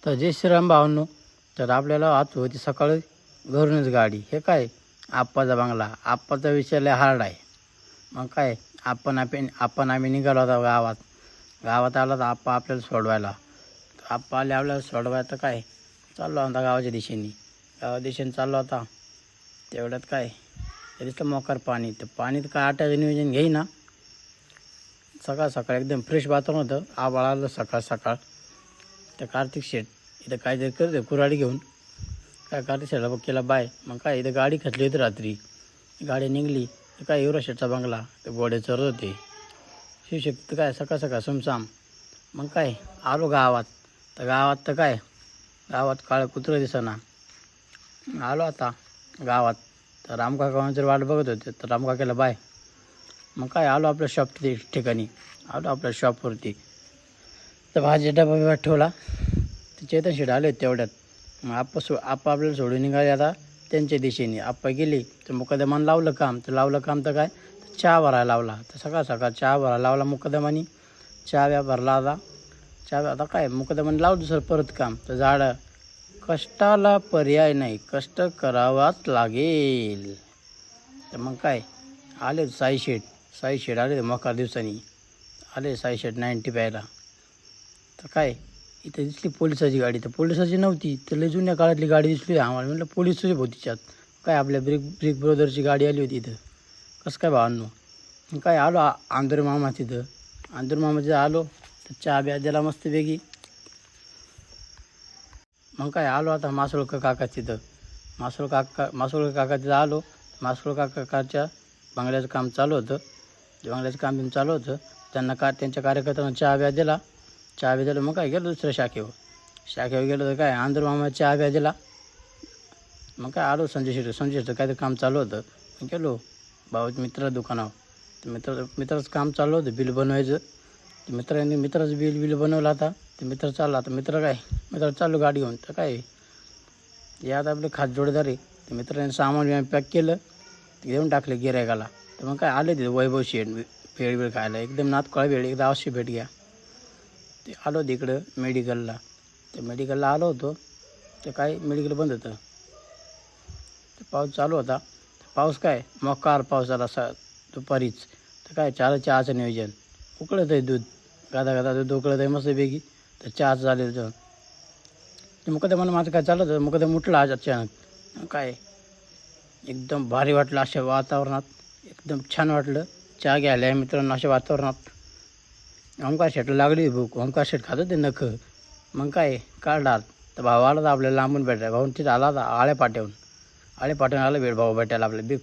तर जय श्रीराम भावांनो. तर आपल्याला आज होती सकाळी घरूनच गाडी. हे काय आप्पाचा बंगला. आप्पाचा विषय लय हार्ड आहे. मग काय आम्ही निघालो होता गावात. गावात आला तर आप्पा आपल्याला सोडवायला. आप्पा आले आपल्याला सोडवायला. तर काय चाललो होता गावाच्या दिशेने चाललो होता. तेवढ्यात काय तिथं मोकार पाणी. तर पाणीत काय आटायचं नियोजन घेईना. सकाळ सकाळ एकदम फ्रेश वातावरण होतं. आभाळ आलं सकाळ सकाळ. तर कार्तिक शेठ इथं काहीतरी करते कुऱ्हाडी घेऊन. काय कार्तिक शेठला बघ केला बाय. मग काय इथं गाडी खचली होती रात्री. गाडी निघली तर काय युवराज शेठचा बंगला. ते घोडे चरत होते. शिवशक्ती काय सकाळ सकाळ सुमसाम. मग काय आलो गावात. तर गावात काळं कुत्रं दिसेना. आलो आता गावात. तर रामकाका जर वाट बघत होते. तर रामकाकाला बाय. मग काय आलो आपल्या शॉप ठिकाणी. आलो आपल्या शॉपवरती. तर भाजी डबा ठेवला. ते चेतन शेठ आले तेवढ्यात. मग आप्पा आपल्याला सोडून निघाले आता त्यांच्या दिशेने. आप्पा गेली तर मुकदमान लावलं काम. तर काय तर चहा भरायला लावला. तर सकाळ सकाळ चहा भरायला लावला मुकदमानी. चहा भरला आता काय मुकदमाने लावलं दुसरं परत काम. तर झाडं कष्टाला पर्याय नाही, कष्ट करावाच लागेल. तर मग काय आले साई शेठ आले मोकार दिवसांनी. आले साई शेठ 90 प्यायला. तर काय इथं दिसली पोलिसाची गाडी. तर पोलिसाची नव्हती. तर लय जुन्या काळातली गाडी दिसली आम्हाला. म्हटलं पोलिसच होती त्यात. काय आपल्या ब्रिक ब्रदरची गाडी आली होती इथं. कसं काय भावांनो. काय आलो आंदूर मामा तिथं आलो. तर चहा ब्या दिला मस्तपैकी. मग काय आलो आता मासोळकर काका तिथं. मासोळकर काका तिथं आलो. मासोळकर काकाच्या बंगल्याचं काम चालू होतं. बंगल्याचं काम चालू होतं. त्यांच्या कार्यकर्त्यांना चहा ब्या दिला. मग काय गेलो दुसऱ्या शाखेवर गेलो. तर काय आंध्र मामा चहा ब्या दिला. मग काय आलो संजय शेठचं काहीतरी काम चालू होतं. मग गेलो भाऊच्या मित्राच्या दुकानावर. तर मित्राचं काम चालू होतं बिल बनवायचं. तर मित्राचं बिल बनवलं आता. ते मित्र चालला. आता मित्र चाललो गाडी घेऊन. तर काय यात आपले खास जोडदार आहे. तर मित्राने सामान पॅक केलं. ते घेऊन टाकले गिरायकाला. तर मग काय आले तिथे वैभव शेठ भेळ खायला. एकदम नातकळा भेळ एकदा अवश्य भेट घ्या. ते आलो तिकडं मेडिकलला. ते मेडिकलला आलो होतो. ते काय मेडिकल बंद होतं. तर पाऊस चालू होता. पाऊस काय मोकार पाऊस आला दुपारीच. तर काय चहाचं नियोजन. उकळत आहे दूध. गादा दूध उकळत आहे मस्तपैकी. तर चहाचं झालं होतं. ते मुकदमानं माझं काय चाललं होतं. मुकदम उठला आज अचानक. काय एकदम भारी वाटलं अशा वातावरणात. एकदम छान वाटलं चहा घ्यायला आहे मित्रांनो अशा वातावरणात. ओंकार शेठला लागली भूक. ओंकार शेठ खात होते नखं. मग काय काढणार. तर भाऊ आला तर आपल्याला लांबून भेटायला. भाऊ तिथं आला होता आळेपाट्याहून आला भाऊ भेटायला आपल्या बिग